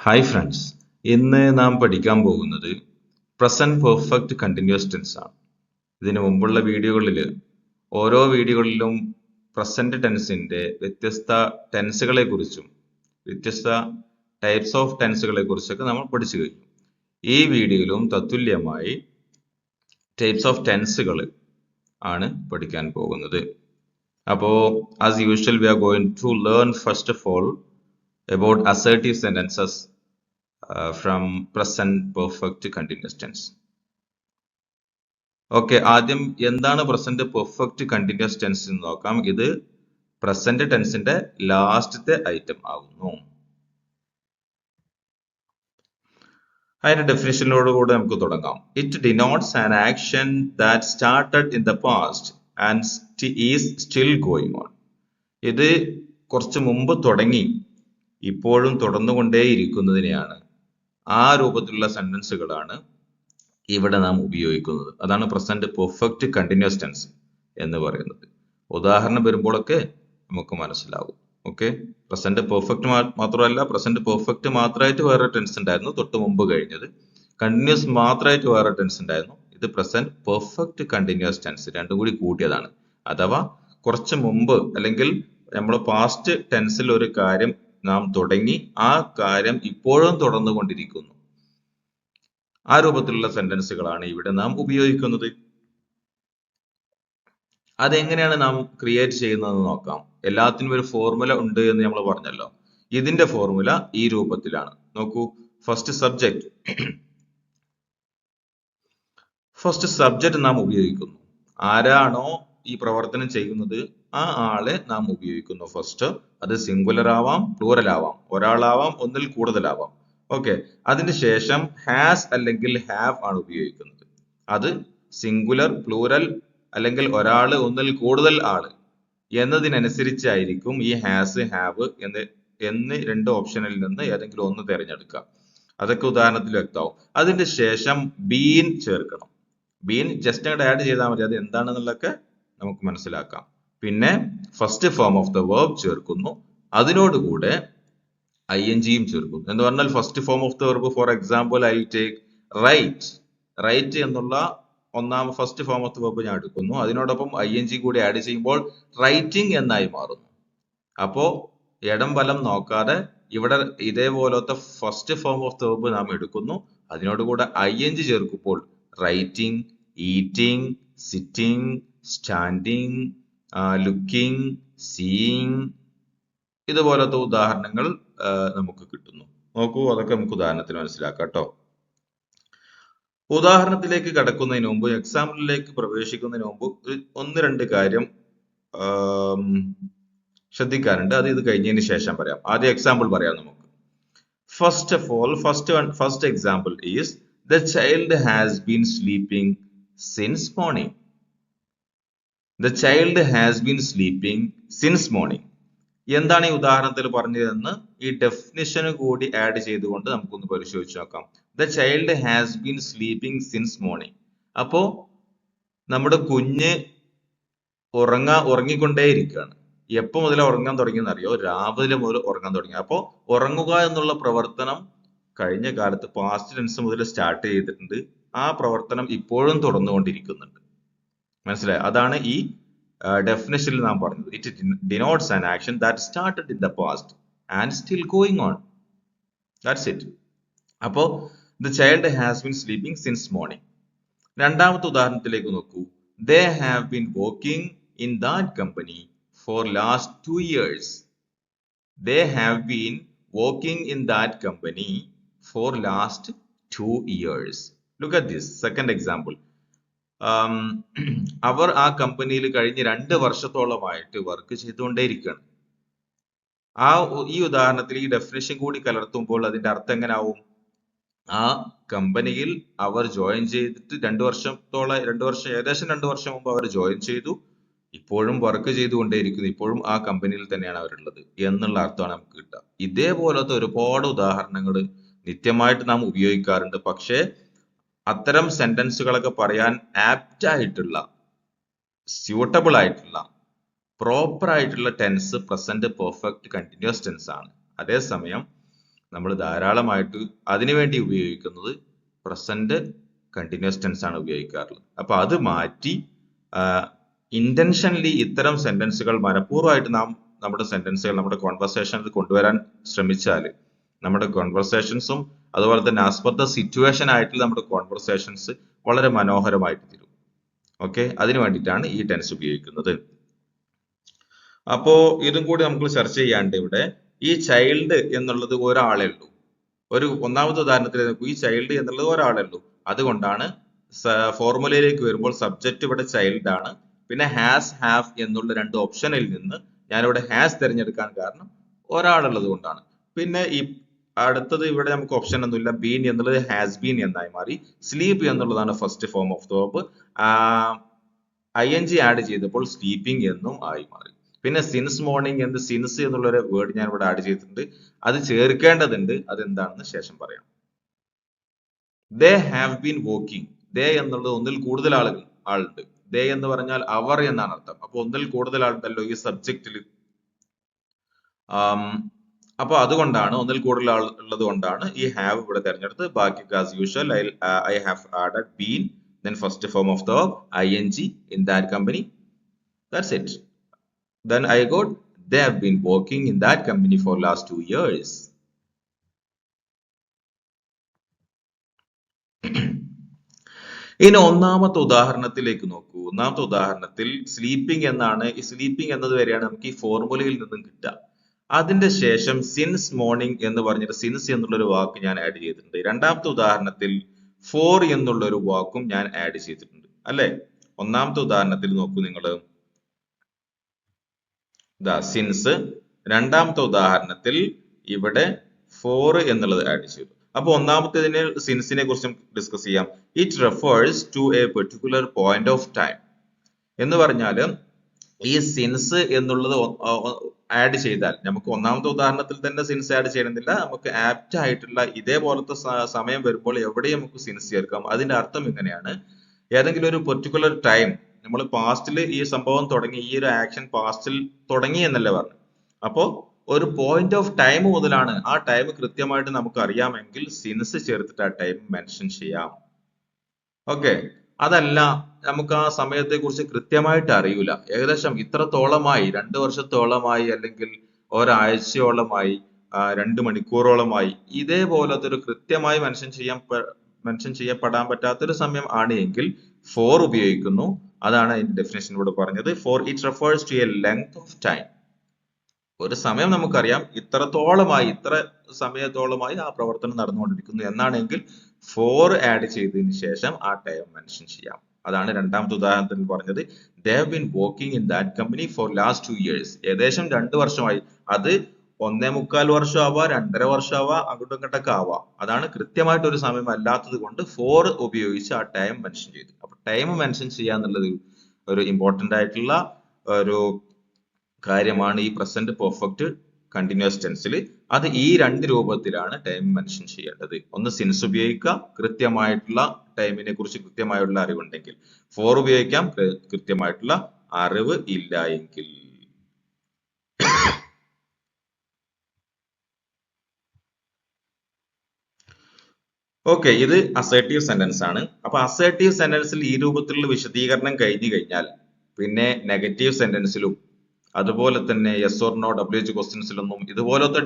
Hi friends, ഇന്ന് നാം പഠിക്കാൻ പോകുന്നത് പ്രസന്റ് പെർഫെക്റ്റ് കണ്ടിന്യൂസ് ടെൻസ് ആണ്. ഇതിനു മുമ്പുള്ള വീഡിയോകളിൽ ഓരോ വീഡിയോകളിലും പ്രസന്റ് ടെൻസിന്റെ വ്യത്യസ്ത ടെൻസുകളെ കുറിച്ചും വ്യത്യസ്ത ടൈപ്സ് ഓഫ് ടെൻസുകളെ കുറിച്ചൊക്കെ നമ്മൾ പഠിച്ചു കഴിഞ്ഞു. ഈ വീഡിയോയിലും തത്തുല്യമായി ടൈപ്സ് ഓഫ് ടെൻസുകൾ ആണ് പഠിക്കാൻ പോകുന്നത്. അപ്പോൾ as usual we are going to learn first of all about assertive sentences from present perfect continuous tense. Okay, ആദ്യം എന്താണ് പ്രസന്റ് പെർഫെക്റ്റ് കണ്ടിന്യൂസ് ടെൻസ് എന്ന് നോക്കാം. ഇത് പ്രസന്റ് ടെൻസിന്റെ ലാസ്റ്റത്തെ ഐറ്റം ആകുന്നു. അതിന്റെ ഡെഫിനിഷനോട് കൂടെ നമുക്ക് തുടങ്ങാം. It denotes an action that started in the past and is still going on. ഇത് കുറച്ച് മുമ്പ് തുടങ്ങി ഇപ്പോഴും തുടർന്നുകൊണ്ടേയിരിക്കുന്നതിനെയാണ്, ആ രൂപത്തിലുള്ള സെന്റൻസുകളാണ് ഇവിടെ നാം ഉപയോഗിക്കുന്നത്. അതാണ് പ്രസന്റ് പെർഫെക്റ്റ് കണ്ടിന്യൂസ് ടെൻസ് എന്ന് പറയുന്നത്. ഉദാഹരണം വരുമ്പോഴൊക്കെ നമുക്ക് മനസ്സിലാവും. ഓക്കെ, പ്രസന്റ് പെർഫെക്റ്റ് മാത്രമല്ല, പ്രസന്റ് പെർഫെക്റ്റ് മാത്രമായിട്ട് വേറെ ടെൻസ് ഉണ്ടായിരുന്നു തൊട്ട് മുമ്പ് കഴിഞ്ഞത്. കണ്ടിന്യൂസ് മാത്രമായിട്ട് വേറെ ടെൻസ് ഉണ്ടായിരുന്നു. ഇത് പ്രസന്റ് പെർഫെക്റ്റ് കണ്ടിന്യൂസ് ടെൻസ് രണ്ടും കൂടി കൂട്ടിയതാണ്. അഥവാ കുറച്ച് മുമ്പ് അല്ലെങ്കിൽ നമ്മൾ പാസ്റ്റ് ടെൻസിൽ ഒരു കാര്യം നാം തുടങ്ങി, ആ കാര്യം ഇപ്പോഴും തുടർന്നുകൊണ്ടിരിക്കുന്നു. ആ രൂപത്തിലുള്ള സെന്റൻസുകളാണ് ഇവിടെ നാം ഉപയോഗിക്കുന്നത്. അതെങ്ങനെയാണ് നാം ക്രിയേറ്റ് ചെയ്യുന്നതെന്ന് നോക്കാം. എല്ലാത്തിനും ഒരു ഫോർമുല ഉണ്ട് എന്ന് നമ്മൾ പറഞ്ഞല്ലോ. ഇതിന്റെ ഫോർമുല ഈ രൂപത്തിലാണ്. നോക്കൂ, ഫസ്റ്റ് സബ്ജക്റ്റ് നാം ഉപയോഗിക്കുന്നു. ആരാണോ ഈ പ്രവർത്തനം ചെയ്യുന്നത് ആ ആളെ നാം ഉപയോഗിക്കുന്നു ഫസ്റ്റ്. അത് സിംഗുലർ ആവാം, പ്ലൂറൽ ആവാം, ഒരാളാവാം, ഒന്നിൽ കൂടുതലാവാം. ഓക്കെ, അതിന് ശേഷം ഹാസ് അല്ലെങ്കിൽ ഹാവ് ആണ് ഉപയോഗിക്കുന്നത്. അത് സിംഗുലർ, പ്ലൂറൽ അല്ലെങ്കിൽ ഒരാള്, ഒന്നിൽ കൂടുതൽ ആള് എന്നതിനനുസരിച്ചായിരിക്കും ഈ ഹാസ്, ഹാവ് എന്ന് രണ്ട് ഓപ്ഷനിൽ നിന്ന് ഏതെങ്കിലും ഒന്ന് തിരഞ്ഞെടുക്കുക. അതൊക്കെ ഉദാഹരണത്തിൽ വ്യക്തമാവും. അതിന്റെ ശേഷം ബീൻ ചേർക്കണം. ബീൻ ജസ്റ്റ് അങ്ങോട്ട് ആഡ് ചെയ്താൽ മതി. അത് എന്താണെന്നുള്ളതൊക്കെ നമുക്ക് മനസ്സിലാക്കാം. പിന്നെ first form of the verb ചേർക്കുന്നു. അതിനോടുകൂടെ ing ചേർക്കുന്നു. എന്ന് പറഞ്ഞാൽ first form of the verb, for example I take write. Write എന്നുള്ള first form of the verb ഞാൻ എടുക്കുന്നു. അതിനോടൊപ്പം ing കൂടി ആഡ് ചെയ്യുമ്പോൾ റൈറ്റിംഗ് എന്നായി മാറുന്നു. അപ്പോ ഇടം വലം നോക്കാതെ ഇവിടെ ഇതേപോലത്തെ first form of the verb നാം എടുക്കുന്നു. അതിനോടുകൂടെ ing ചേർക്കുമ്പോൾ writing, eating, sitting, standing, looking, seeing, ഇതുപോലത്തെ ഉദാഹരണങ്ങൾ നമുക്ക് കിട്ടുന്നു. നോക്കൂ, അതൊക്കെ നമുക്ക് ഉദാഹരണത്തിന് മനസ്സിലാക്കാം കേട്ടോ. ഉദാഹരണത്തിലേക്ക് കടക്കുന്നതിന് മുമ്പ്, എക്സാമ്പിളിലേക്ക് പ്രവേശിക്കുന്നതിന് മുമ്പ് ഒന്ന് രണ്ട് കാര്യം ശ്രദ്ധിക്കാറുണ്ട്. അത് ഇത് കഴിഞ്ഞതിന് ശേഷം പറയാം. ആദ്യം എക്സാമ്പിൾ പറയാം നമുക്ക്. First of all, first example is the child has been sleeping since morning. The child has been sleeping since morning. എന്താണ് ഈ ഉദാഹരണത്തിൽ പറഞ്ഞതെന്ന് ഈ ഡെഫിനിഷന് കൂടി ആഡ് ചെയ്തുകൊണ്ട് നമുക്കൊന്ന് പരിശോധിച്ച് നോക്കാം. The child has been sleeping since morning. അപ്പോ നമ്മുടെ കുഞ്ഞ് ഉറങ്ങിക്കൊണ്ടേയിരിക്കുകയാണ്. എപ്പോ മുതൽ ഉറങ്ങാൻ തുടങ്ങിയെന്ന് അറിയോ? രാവിലെ മുതൽ ഉറങ്ങാൻ തുടങ്ങി. അപ്പോ ഉറങ്ങുക എന്നുള്ള പ്രവർത്തനം കഴിഞ്ഞ കാലത്ത് പാസ്റ്റ് ടെൻസ് മുതൽ സ്റ്റാർട്ട് ചെയ്തിട്ടുണ്ട്. ആ പ്രവർത്തനം ഇപ്പോഴും തുടർന്നുകൊണ്ടിരിക്കുന്നുണ്ട്. മനസ്സിലായി? അതാണ് ഈ ഡെഫിനിഷനിൽ നാം പറഞ്ഞത്. It denotes an action that started in the past and still going on. That's it. അപ്പോ the child has been sleeping since morning. രണ്ടാമത്തെ ഉദാഹരണത്തിലേക്ക് നോക്കൂ. They have been working in that company for last 2 years. They have been working in that company for last 2 years. Look at this second example. അവർ ആ കമ്പനിയിൽ കഴിഞ്ഞ 2 വർഷത്തോളമായിട്ട് work ചെയ്തുകൊണ്ടേയിരിക്കുകയാണ്. ഈ ഉദാഹരണത്തിൽ ഈ definition കൂടി കലർത്തുമ്പോൾ അതിന്റെ അർത്ഥം എങ്ങനെ ആവും? ആ കമ്പനിയിൽ അവർ ജോയിൻ ചെയ്തിട്ട് 2 വർഷം, ഏകദേശം 2 വർഷം മുമ്പ് അവർ ജോയിൻ ചെയ്തു. ഇപ്പോഴും വർക്ക് ചെയ്തുകൊണ്ടേയിരിക്കുന്നു. ഇപ്പോഴും ആ കമ്പനിയിൽ തന്നെയാണ് അവരുള്ളത് എന്നുള്ള അർത്ഥമാണ് നമുക്ക് കിട്ടുക. ഇതേപോലത്തെ ഒരുപാട് ഉദാഹരണങ്ങൾ നിത്യമായിട്ട് നാം ഉപയോഗിക്കാറുണ്ട്. പക്ഷേ അത്തരം സെന്റൻസുകളൊക്കെ പറയാൻ ആപ്റ്റ് ആയിട്ടുള്ള, സ്യൂട്ടബിൾ ആയിട്ടുള്ള, പ്രോപ്പർ ആയിട്ടുള്ള tense present perfect continuous tense ആണ്. അതേസമയം നമ്മൾ ധാരാളമായിട്ട് അതിനുവേണ്ടി ഉപയോഗിക്കുന്നത് പ്രസന്റ് കണ്ടിന്യൂസ് ടെൻസ് ആണ് ഉപയോഗിക്കാറുള്ളത്. അപ്പൊ അത് മാറ്റി ഇന്റൻഷനലി ഇത്തരം സെന്റൻസുകൾ മനഃപൂർവ്വമായിട്ട് നാം നമ്മുടെ സെന്റൻസുകൾ നമ്മുടെ കോൺവെർസേഷനിൽ കൊണ്ടുവരാൻ ശ്രമിച്ചാൽ നമ്മുടെ കോൺവെർസേഷൻസും അതുപോലെ തന്നെ ആസ് പെർ ദ സിറ്റുവേഷൻ ആയിട്ട് നമ്മുടെ കോൺവെർസേഷൻസ് വളരെ മനോഹരമായിട്ട് തീരും. ഓക്കെ, അതിനു വേണ്ടിയിട്ടാണ് ഈ ടെൻസ് ഉപയോഗിക്കുന്നത്. അപ്പോ ഇതും കൂടി നമുക്ക് ചർച്ച ചെയ്യാണ്ട് ഇവിടെ ഈ ചൈൽഡ് എന്നുള്ളത് ഒരാളേ ഉള്ളൂ. ഒരു ഒന്നാമത്തെ ഉദാഹരണത്തിൽ ഈ ചൈൽഡ് എന്നുള്ളത് ഒരാളേ ഉള്ളൂ. അതുകൊണ്ടാണ് ഫോർമുലയിലേക്ക് വരുമ്പോൾ സബ്ജക്റ്റ് ഇവിടെ ചൈൽഡ് ആണ്. പിന്നെ ഹാസ് ഹാവ് എന്നുള്ള രണ്ട് ഓപ്ഷനിൽ നിന്ന് ഞാനിവിടെ ഹാസ് തിരഞ്ഞെടുക്കാൻ കാരണം ഒരാളുള്ളത് കൊണ്ടാണ്. പിന്നെ ഈ അടുത്തത് ഇവിടെ നമുക്ക് ഓപ്ഷൻ ഒന്നുമില്ല. ബീൻ എന്നുള്ളത് ഹാസ് ബീൻ എന്നായി മാറി. സ്ലീപ്പ് എന്നുള്ളതാണ് first form of the verb. ING add ചെയ്തപ്പോൾ സ്ലീപ്പിംഗ് എന്നും ആയി മാറി. പിന്നെ സിൻസ് മോർണിംഗ് എന്ന് സിൻസ് എന്നുള്ള ഒരു വേർഡ് ഞാൻ ഇവിടെ ആഡ് ചെയ്തിട്ടുണ്ട്. അത് ചേർക്കേണ്ടതുണ്ട്. അതെന്താണെന്ന് ശേഷം പറയാം. They have been walking. They എന്നുള്ളത് ഒന്നിൽ കൂടുതൽ ആളുണ്ട്. ദേ എന്ന് പറഞ്ഞാൽ അവർ എന്നാണ് അർത്ഥം. അപ്പൊ ഒന്നിൽ കൂടുതൽ ആളുണ്ടല്ലോ ഈ സബ്ജക്റ്റിൽ. അപ്പൊ അതുകൊണ്ടാണ് ഒന്നിൽ കൂടുതൽ ആൾ ഉള്ളത് കൊണ്ടാണ് ഈ ഹാവ് ഇവിടെ തെരഞ്ഞെടുത്ത്. ബാക്കി as usual I have added been, then first form of the verb ING in that company. That's it. Then I got they have been working in that company for last 2 years. ഇനി ഒന്നാമത്തെ ഉദാഹരണത്തിലേക്ക് നോക്കൂ. ഒന്നാമത്തെ ഉദാഹരണത്തിൽ sleeping എന്നാണ്. ഈ sleeping എന്നത് വരെയാണ് നമുക്ക് ഈ ഫോർമുലയിൽ നിന്നും കിട്ടുക. അതിന്റെ ശേഷം സിൻസ് മോർണിംഗ് എന്ന് പറഞ്ഞിട്ട് സിൻസ് എന്നുള്ളൊരു വാക്ക് ഞാൻ ആഡ് ചെയ്തിട്ടുണ്ട്. രണ്ടാമത്തെ ഉദാഹരണത്തിൽ ഫോർ എന്നുള്ള ഒരു വാക്കും ഞാൻ ആഡ് ചെയ്തിട്ടുണ്ട് അല്ലെ. ഒന്നാമത്തെ ഉദാഹരണത്തിൽ നോക്കൂ നിങ്ങൾ, സിൻസ്. രണ്ടാമത്തെ ഉദാഹരണത്തിൽ ഇവിടെ ഫോർ എന്നുള്ളത് ആഡ് ചെയ്തു. അപ്പൊ ഒന്നാമത്തേതിന് സിൻസിനെ കുറിച്ച് ഡിസ്കസ് ചെയ്യാം. It refers to a particular point of time എന്ന് പറഞ്ഞാൽ ഈ സിൻസ് എന്നുള്ളത് ആഡ് ചെയ്താൽ നമുക്ക് ഒന്നാമത്തെ ഉദാഹരണത്തിൽ തന്നെ സിൻസ് ആഡ് ചെയ്യണമെന്നില്ല. നമുക്ക് ആപ്റ്റ് ആയിട്ടുള്ള ഇതേപോലത്തെ സമയം വരുമ്പോൾ എവിടെയും നമുക്ക് സിൻസ് ചേർക്കാം. അതിന്റെ അർത്ഥം ഇങ്ങനെയാണ്, ഏതെങ്കിലും ഒരു പെർട്ടിക്കുലർ ടൈം നമ്മൾ പാസ്റ്റിൽ ഈ സംഭവം തുടങ്ങി, ഈ ഒരു ആക്ഷൻ പാസ്റ്റിൽ തുടങ്ങി എന്നല്ലേ പറഞ്ഞു. അപ്പോ ഒരു പോയിന്റ് ഓഫ് ടൈം മുതലാണ് ആ ടൈം കൃത്യമായിട്ട് നമുക്ക് അറിയാമെങ്കിൽ സിൻസ് ചേർത്തിട്ട് ആ ടൈം മെൻഷൻ ചെയ്യാം. ഓക്കെ, അതല്ല നമുക്ക് ആ സമയത്തെ കുറിച്ച് കൃത്യമായിട്ട് അറിയൂല, ഏകദേശം ഇത്രത്തോളമായി, 2 വർഷത്തോളമായി അല്ലെങ്കിൽ ഒരാഴ്ചയോളമായി, 2 മണിക്കൂറോളമായി, ഇതേപോലത്തെ ഒരു കൃത്യമായി മെൻഷൻ ചെയ്യപ്പെടാൻ പറ്റാത്തൊരു സമയം ആണ് എങ്കിൽ ഫോർ ഉപയോഗിക്കുന്നു. അതാണ് അതിന്റെ ഡെഫിനേഷൻ ഇവിടെ പറഞ്ഞത്. For it refers to a length of time. ഒരു സമയം നമുക്കറിയാം, ഇത്രത്തോളമായി, ഇത്ര സമയത്തോളമായി ആ പ്രവർത്തനം നടന്നുകൊണ്ടിരിക്കുന്നു എന്നാണെങ്കിൽ ഫോർ ആഡ് ചെയ്തതിന് ശേഷം ആ ടൈം മെൻഷൻ ചെയ്യാം. അതാണ് രണ്ടാമത്തെ ഉദാഹരണത്തിൽ പറഞ്ഞത്. they have been working in that company for last 2 years. ഏകദേശം 2 വർഷമായി. അത് 1.25 വർഷം ആവാം, 2.5 വർഷം ആവാം, അങ്ങോട്ടും ഇങ്ങോട്ടൊക്കെ ആവാം. അതാണ് കൃത്യമായിട്ട് ഒരു സമയം അല്ലാത്തത് കൊണ്ട് ഫോർ ഉപയോഗിച്ച് ആ ടൈം മെൻഷൻ ചെയ്തു. അപ്പൊ ടൈം മെൻഷൻ ചെയ്യാന്നുള്ളത് ഒരു ഇമ്പോർട്ടന്റ് ആയിട്ടുള്ള ഒരു കാര്യമാണ് ഈ പ്രസന്റ് പെർഫെക്റ്റ് കണ്ടിന്യൂസ് ടെൻസിൽ. അത് ഈ 2 രൂപത്തിലാണ് ടൈം മെൻഷൻ ചെയ്യേണ്ടത്. ഒന്ന് സിൻസ് ഉപയോഗിക്കാം കൃത്യമായിട്ടുള്ള ടൈമിനെ കുറിച്ച് കൃത്യമായുള്ള അറിവുണ്ടെങ്കിൽ, ഫോർ ഉപയോഗിക്കാം കൃത്യമായിട്ടുള്ള അറിവ് ഇല്ല എങ്കിൽ. ഓക്കെ, ഇത് അസേർട്ടീവ് സെന്റൻസ് ആണ്. അപ്പൊ അസേർട്ടീവ് സെന്റൻസിൽ ഈ രൂപത്തിലുള്ള വിശദീകരണം കഴിഞ്ഞു കഴിഞ്ഞാൽ പിന്നെ നെഗറ്റീവ് സെന്റൻസിലും അതുപോലെ തന്നെ യെസ് ഓർ നോ WH ക്വസ്റ്റ്യൻസിലൊന്നും ഇതുപോലത്തെ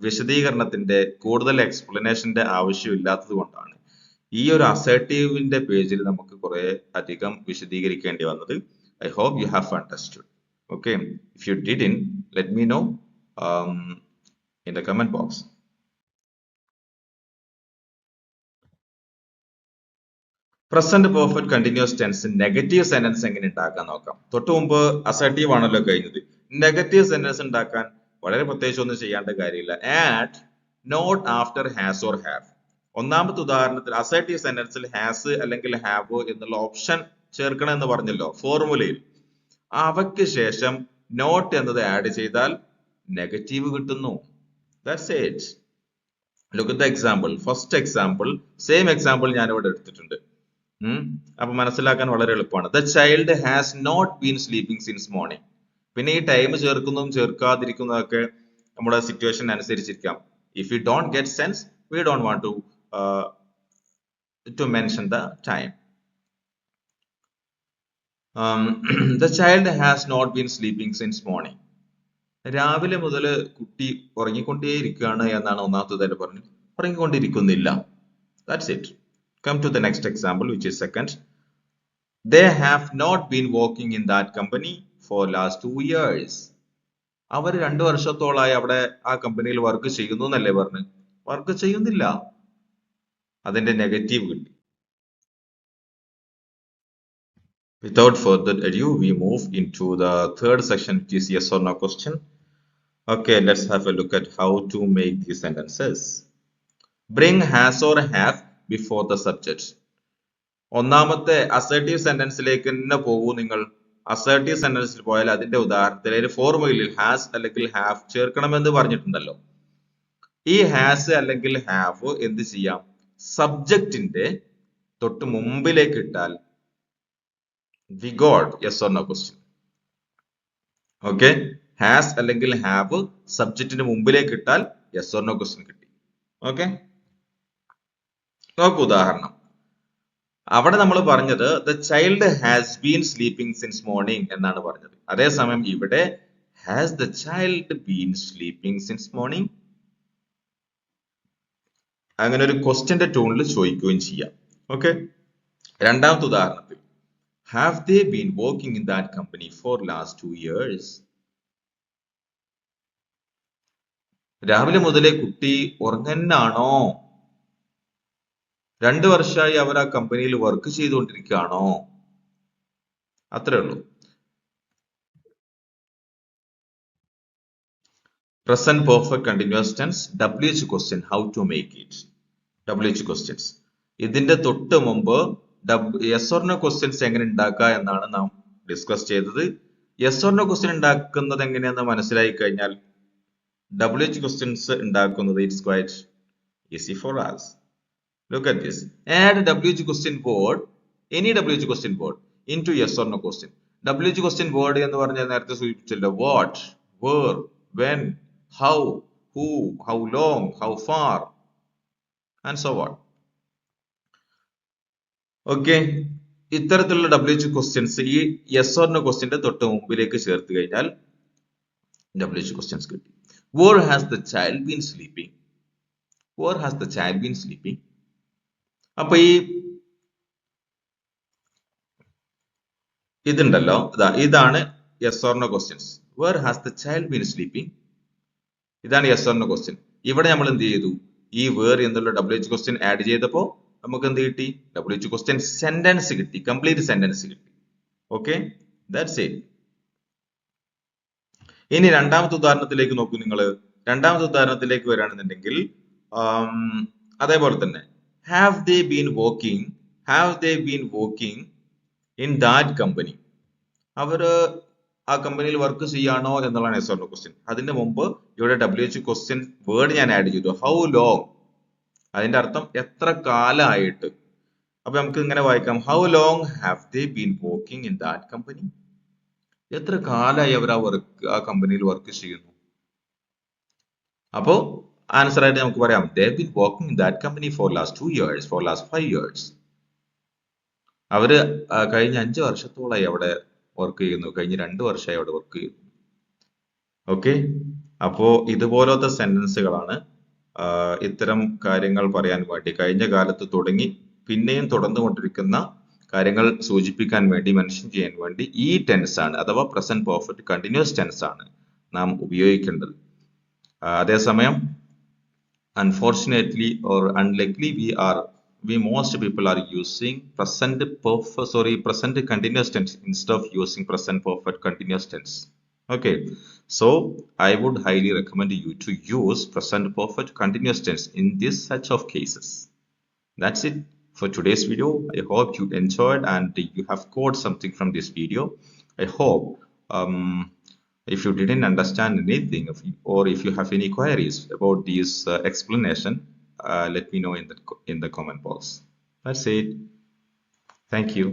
വിശദീകരണത്തിന്റെ കൂടുതൽ എക്സ്പ്ലനേഷന്റെ ആവശ്യമില്ലാത്തത് കൊണ്ടാണ് ഈ ഒരു അസേർട്ടീവിന്റെ പേജിൽ നമുക്ക് കുറെ അധികം വിശദീകരിക്കേണ്ടി വന്നത്. I hope you have understood. Okay, if you didn't, let me know in the comment box. Present perfect continuous tense negative sentence എങ്ങനെ ഉണ്ടാക്കാൻ നോക്കാം. തൊട്ടു മുമ്പ് അസേർട്ടീവ് ആണല്ലോ കഴിഞ്ഞത്. നെഗറ്റീവ് സെന്റൻസ് ഉണ്ടാക്കാൻ വളരെ പ്രത്യേകിച്ച് ഒന്നും ചെയ്യേണ്ട കാര്യമില്ല. Add not after has or have. ഒന്നാമത്തെ ഉദാഹരണത്തിൽ അസേർട്ടീവ് സെന്റൻസിൽ ഹാസ് അല്ലെങ്കിൽ ഹാവ് എന്നുള്ള ഓപ്ഷൻ ചേർക്കണം എന്ന് പറഞ്ഞല്ലോ ഫോർമുലയിൽ. അവയ്ക്ക് ശേഷം നോട്ട് എന്നത് ആഡ് ചെയ്താൽ നെഗറ്റീവ് കിട്ടുന്നു. That's it. Look at the example. First example, same example ഞാൻ ഇവിടെ എടുത്തിട്ടുണ്ട്. അപ്പൊ മനസ്സിലാക്കാൻ വളരെ എളുപ്പമാണ്. The child has not been sleeping since morning. പിന്നെ ഈ ടൈം ചേർക്കുന്നതും ചേർക്കാതിരിക്കുന്നതൊക്കെ നമ്മുടെ സിറ്റുവേഷൻ അനുസരിച്ചിരിക്കാം. If we don't get sense, we don't want to mention the time. The child has not been sleeping since morning. രാവിലെ മുതൽ കുട്ടി ഉറങ്ങിക്കൊണ്ടേയിരിക്കുകയാണ് എന്നാണ് ഒന്നാമത്തേതായിട്ട് പറഞ്ഞത്. ഉറങ്ങിക്കൊണ്ടിരിക്കുന്നില്ല. That's it. Come to the next example, which is second. They have not been working in that company for last 2 years. അവർ 2 വർഷത്തോളായി അവിടെ ആ കമ്പനിയിൽ work ചെയ്യുന്നു എന്നല്ലേ പറഞ്ഞു? വർക്ക് ചെയ്യുന്നില്ല. അതിന്റെ നെഗറ്റീവ് കിട്ടി. Without further ado, we move into the third section, which is yes or no question. Okay, let's have a look at how to make these sentences. Bring has or have before the subject. ഒന്നാമത്തെ assertive സെന്റൻസിലേക്ക് തന്നെ പോകൂ നിങ്ങൾ. Assertive സെന്റൻസിൽ പോയാൽ അതിന്റെ ഉദാഹരണത്തിൽ ഫോർമുലയിൽ has അല്ലെങ്കിൽ have ചേർക്കണമെന്ന് പറഞ്ഞിട്ടുണ്ടല്ലോ. ഈ ഹാസ് അല്ലെങ്കിൽ ഹാവ് എന്ത് ചെയ്യാം? സബ്ജക്റ്റിന്റെ തൊട്ട് മുമ്പിലേക്ക് ഇട്ടാൽ we got yes or no question. Okay, has അല്ലെങ്കിൽ have സബ്ജക്റ്റിന്റെ മുമ്പിലേക്ക് ഇട്ടാൽ yes or no question കിട്ടി. ഓക്കെ, നോക്കൂ ഉദാഹരണം. അവിടെ നമ്മൾ പറഞ്ഞത് the child has been sleeping since morning എന്നാണ് പറഞ്ഞത്. അതേസമയം ഇവിടെ has the child been sleeping since morning? അങ്ങനെ ഒരു ക്വസ്റ്റ്യന്റെ ടോണിൽ ചോദിക്കുകയും ചെയ്യാം. ഓക്കെ, രണ്ടാമത്തെ ഉദാഹരണത്തിൽ have they been working in that company for last 2 years? രാവിലെ മുതലേ കുട്ടി ഉറങ്ങന്നാണോ? 2 വർഷമായി അവർ ആ കമ്പനിയിൽ വർക്ക് ചെയ്തുകൊണ്ടിരിക്കുകയാണോ? അത്രേ ഉള്ളൂ. Present perfect continuous tense, WH question, how to make it? WH questions. ഇതിന്റെ തൊട്ട് മുമ്പ് yes or no questions എങ്ങനെ ഉണ്ടാക്കുക എന്നാണ് നാം ഡിസ്കസ് ചെയ്തത്. yes or no question ഉണ്ടാക്കുന്നത് എങ്ങനെയാണെന്ന് മനസ്സിലായി കഴിഞ്ഞാൽ WH questions ഉണ്ടാക്കുന്നത് it's quite easy for us. Look at this. Add WH question word, any WH question word into yes or no question. WH question word എന്ന് പറഞ്ഞാൽ നേരത്തെ സൂചിപ്പിച്ചല്ലോ. What, where, when, how, who, how long, how far, and so on. Okay, ഇത്തരത്തിലുള്ള WH questions ഈ yes or no ക്വസ്റ്റ്യന്റെ തൊട്ട് മുമ്പിലേക്ക് ചേർത്ത് കഴിഞ്ഞാൽ WH questions കിട്ടി. Where has the child been sleeping? Where has the child been sleeping? അപ്പൊ ഈ ഇതുണ്ടല്ലോ, ഇതാണ് yes or no questions. Where has the child been sleeping? ഇതാണ് യെസ് ഓർ നോ ക്വസ്റ്റ്യൻ. ഇവിടെ നമ്മൾ എന്ത് ചെയ്തു? ഈ വേർ എന്നുള്ള WH ക്വസ്റ്റ്യൻ ആഡ് ചെയ്തപ്പോ നമുക്ക് എന്ത് കിട്ടി? WH ക്വസ്റ്റ്യൻ സെന്റൻസ് കിട്ടി, കംപ്ലീറ്റ് സെന്റൻസ് കിട്ടി. Okay, that's it. ഇനി രണ്ടാമത്തെ ഉദാഹരണത്തിലേക്ക് നോക്കൂ നിങ്ങൾ. രണ്ടാമത്തെ ഉദാഹരണത്തിലേക്ക് വരികയാണെന്നുണ്ടെങ്കിൽ അതേപോലെ തന്നെ have they been working in that company? അവര് ആ കമ്പനിയിൽ വർക്ക് ചെയ്യാണോ എന്നുള്ളതാണ് യെസ് ഓർ നോ ക്വസ്റ്റ്യൻ. അതിന്റെ മുമ്പ് ഇവിടെ WH ക്വസ്റ്റ്യൻ വേർഡ് ഞാൻ ആഡ് ചെയ്തു, ഹൗ ലോങ്. അതിന്റെ അർത്ഥം എത്ര കാലമായിട്ട്. അപ്പൊ നമുക്ക് ഇങ്ങനെ വായിക്കാം, how long have they been working in that company? എത്ര കാലമായി അവർ ആ കമ്പനിയിൽ വർക്ക് ചെയ്യുന്നു? അപ്പോ ആൻസർ ആയിട്ട് നമുക്ക് പറയാം, they have been working in that company for last 2 years, for last 5 years. അവര് കഴിഞ്ഞ 5 വർഷത്തോളായി അവിടെ വർക്ക് ചെയ്യുന്നു, കഴിഞ്ഞ 2 വർഷമായി അവിടെ വർക്ക് ചെയ്യുന്നു. ഓക്കെ, അപ്പോ ഇതുപോലത്തെ സെന്റൻസുകളാണ് ഇത്തരം കാര്യങ്ങൾ പറയാൻ വേണ്ടി, കഴിഞ്ഞ കാലത്ത് തുടങ്ങി പിന്നെയും തുടർന്നുകൊണ്ടിരിക്കുന്ന കാര്യങ്ങൾ സൂചിപ്പിക്കാൻ വേണ്ടി, മെൻഷൻ ചെയ്യാൻ വേണ്ടി ഈ ടെൻസ് ആണ് അഥവാ പ്രസന്റ് പെർഫെക്റ്റ് കണ്ടിന്യൂസ് ടെൻസ് ആണ് നാം ഉപയോഗിക്കേണ്ടത്. അതേസമയം unfortunately or unlikely most people are using present continuous tense instead of using present perfect continuous tense. Okay, so I would highly recommend you to use present perfect continuous tense in this such of cases. That's it for today's video. I hope you enjoyed and you have got something from this video. I hope if you didn't understand anything, or if you have any queries about this explanation, let me know in the comment box. That's it. Thank you.